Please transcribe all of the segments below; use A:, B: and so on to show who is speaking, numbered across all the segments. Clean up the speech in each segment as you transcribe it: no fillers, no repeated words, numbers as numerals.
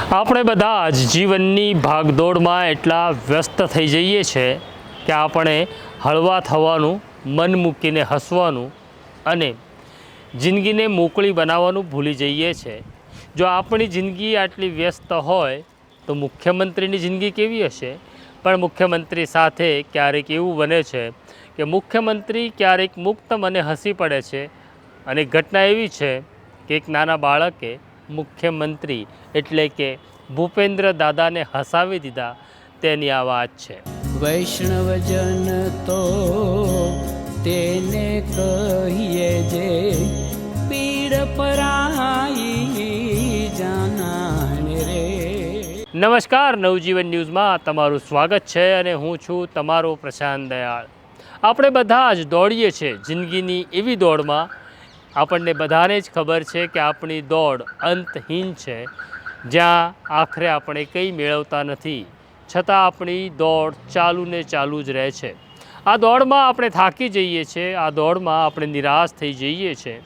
A: આપણે બધા જ જીવનની ભાગદોડમાં એટલા વ્યસ્ત થઈ જઈએ છીએ કે આપણે હળવા થવાનું, મન મૂકીને હસવાનું અને જિંદગીને મોકળી બનાવવાનું ભૂલી જઈએ છીએ। જો આપણી જિંદગી આટલી વ્યસ્ત હોય તો મુખ્યમંત્રીની જિંદગી કેવી હશે? પણ મુખ્યમંત્રી સાથે ક્યારેક એવું બને છે કે મુખ્યમંત્રી ક્યારેક મુક્ત મને હસી પડે છે અને ઘટના એવી છે કે એક નાના બાળકે મુખ્યમંત્રી એટલે કે ભૂપેન્દ્ર દાદાને હસાવી દીધા, તેની આ વાત છે।
B: વૈષ્ણવજન તો તેને કહીએ જે પીડ પરાઈ જાનાને રે।
A: નમસ્કાર, નવજીવન ન્યૂઝમાં તમારું સ્વાગત છે અને હું છું તમારો પ્રશાંત દયાળ। આપણે બધા જ દોડીએ છીએ જિંદગીની એવી દોડમાં, આપણને બધાને જ ખબર છે કે આપણી દોડ અંતહીન છે, જ્યાં આખરે આપણે કંઈ મેળવતા નથી, છતાં આપણી દોડ ચાલુ ને ચાલુ જ રહે છે। આ દોડમાં આપણે થાકી જઈએ છીએ, આ દોડમાં આપણે નિરાશ થઈ જઈએ છીએ,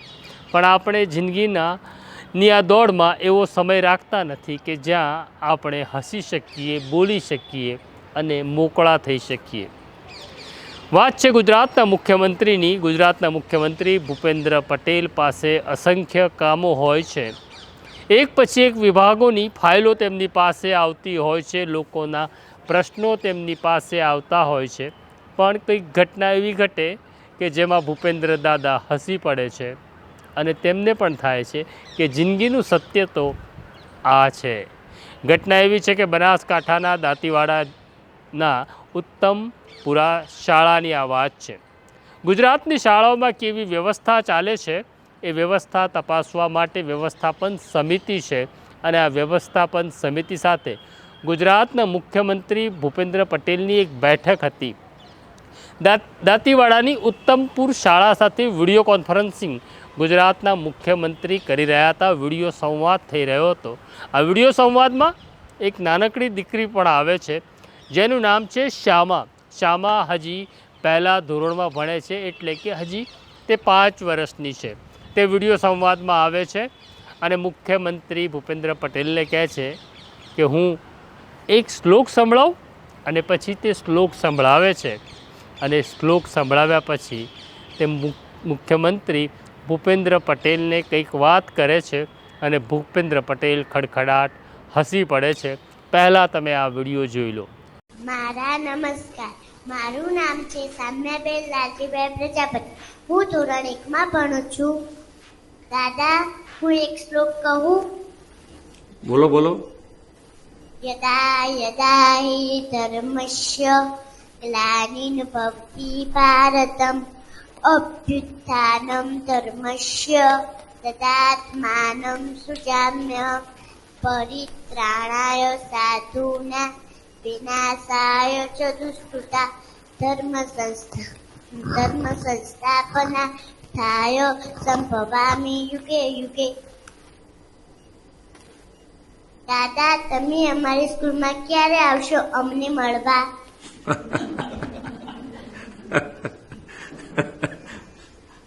A: પણ આપણે જિંદગીની આ દોડમાં એવો સમય રાખતા નથી કે જ્યાં આપણે હસી શકીએ, બોલી શકીએ અને મોકળા થઈ શકીએ। વાત છે ગુજરાતના મુખ્યમંત્રીની। ગુજરાતના મુખ્યમંત્રી ભૂપેન્દ્ર પટેલ પાસે અસંખ્ય કામો હોય છે, એક પછી એક વિભાગોની ફાઇલો તેમની પાસે આવતી હોય છે, લોકોના પ્રશ્નો તેમની પાસે આવતા હોય છે, પણ કંઈક ઘટના એવી ઘટે કે જેમાં ભૂપેન્દ્ર દાદા હસી પડે છે અને તેમને પણ થાય છે કે જિંદગીનું સત્ય તો આ છે। ઘટના એવી છે કે બનાસકાંઠાના દાંતીવાડાના ઉત્તમપુરા શાળાની આ વાત છે। ગુજરાતની શાળાઓમાં કેવી વ્યવસ્થા ચાલે છે એ વ્યવસ્થા તપાસવા માટે વ્યવસ્થાપન સમિતિ છે અને આ વ્યવસ્થાપન સમિતિ સાથે ગુજરાતના મુખ્યમંત્રી ભૂપેન્દ્ર પટેલની એક બેઠક હતી। દાંતીવાડાની ઉત્તમપુર શાળા સાથે વિડીયો કોન્ફરન્સિંગ ગુજરાતના મુખ્યમંત્રી કરી રહ્યા હતા, વિડીયો સંવાદ થઈ રહ્યો હતો। આ વિડીયો સંવાદમાં એક નાનકડી દીકરી પણ આવે છે જેનું નામ છે શ્યામા। શ્યામા હજી પહેલા ધોરણમાં ભણે છે, એટલે કે હજી તે 5 વર્ષની છે। તે વિડીયો સંવાદમાં આવે છે અને મુખ્યમંત્રી ભૂપેન્દ્ર પટેલને કહે છે કે હું એક શ્લોક સંભળાવું, અને પછી તે શ્લોક સંભળાવે છે અને શ્લોક સંભળાવ્યા પછી તે મુખ્યમંત્રી ભૂપેન્દ્ર પટેલને કંઈક વાત કરે છે અને ભૂપેન્દ્ર પટેલ ખડખડાટ હસી પડે છે। પહેલાં તમે આ વિડીયો જોઈ લો।
C: મારા નમસ્કાર, મારું નામ છે સામ્યાબેન લાલજીભાઈ પ્રજાપતિ। હું ધોરણ 1માં ભણું છું। દાદા, હું એક શ્લોક કહું?
D: બોલો બોલો।
C: યદા યદા હિ ધર્મસ્ય ગ્લાનિર્ ભવતિ ભારતમ અભ્યુત્થાનમ ધર્મસ્ય તદાત્માનં સૃજામ્યહં પરિત્રાણાય સાધૂનાં વિનાશાય ચ દુષ્કૃતા ધર્મ સંસ્થાપનાર્થાય સંભવામિ યુગે યુગે। દાદા, તમે અમારી સ્કૂલમાં ક્યારે આવશો અમને મળવા?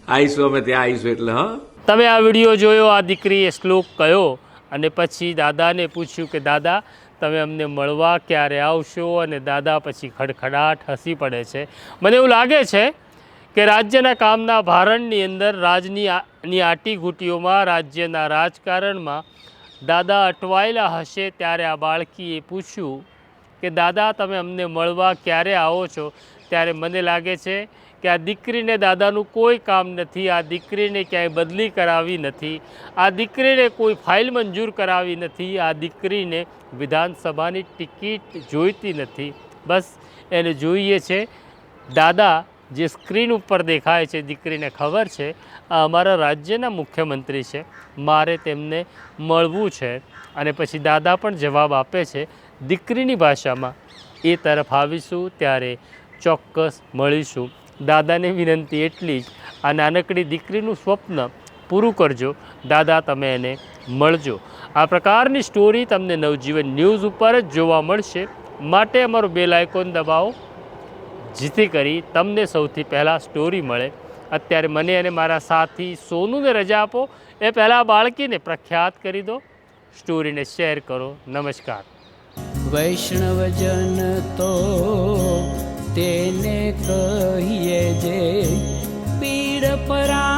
D: આવીશું, અમે ત્યાં આવીશું એટલે। હા,
A: તમે આ વિડીયો જોયો, આ દીકરીએ શ્લોક કહ્યો અને પછી દાદાને પૂછ્યું કે દાદા, તમે અમને મળવા ક્યારે આવશો? અને દાદા પછી ખડખડાટ હસી પડે છે। મને એવું લાગે છે કે રાજ્યના કામના ભારણની અંદર, રાજની આટીઘૂટીઓમાં, રાજ્યના રાજકારણમાં દાદા અટવાયેલા હશે ત્યારે આ બાળકીએ પૂછ્યું કે દાદા, તમે અમને મળવા ક્યારે આવો છો? ત્યારે મને લાગે છે કે આ દીકરીને દાદાનું કોઈ કામ નથી, આ દીકરીને ક્યાંય બદલી કરાવી નથી, આ દીકરીને કોઈ ફાઇલ મંજૂર કરાવી નથી, આ દીકરીને વિધાનસભાની ટિકિટ જોઈતી નથી। બસ એને જોઈએ છે દાદા જે સ્ક્રીન ઉપર દેખાય છે। દીકરીને ખબર છે આ અમારા રાજ્યના મુખ્યમંત્રી છે, મારે તેમને મળવું છે। અને પછી દાદા પણ જવાબ આપે છે દીકરીની ભાષામાં, એ તરફ આવીશું ત્યારે ચોક્કસ મળીશું। દાદાની વિનંતી એટલી જ, આ નાનકડી દીકરીનું સ્વપ્ન પૂરું કરજો દાદા, તમે એને મળજો। આ પ્રકારની સ્ટોરી તમને નવજીવન ન્યૂઝ ઉપર જ જોવા મળશે, માટે અમારું બેલ આઇકોન દબાવો જેથી કરી તમને સૌથી પહેલાં સ્ટોરી મળે। અત્યારે મને અને મારા સાથી સોનુને રજા આપો, એ પહેલાં બાળકીને પ્રખ્યાત કરી દો। સ્ટોરીને શેર કરો. નમસ્કાર.
B: વૈષ્ણવજન તો તેને કહીએ જે પીડ પરા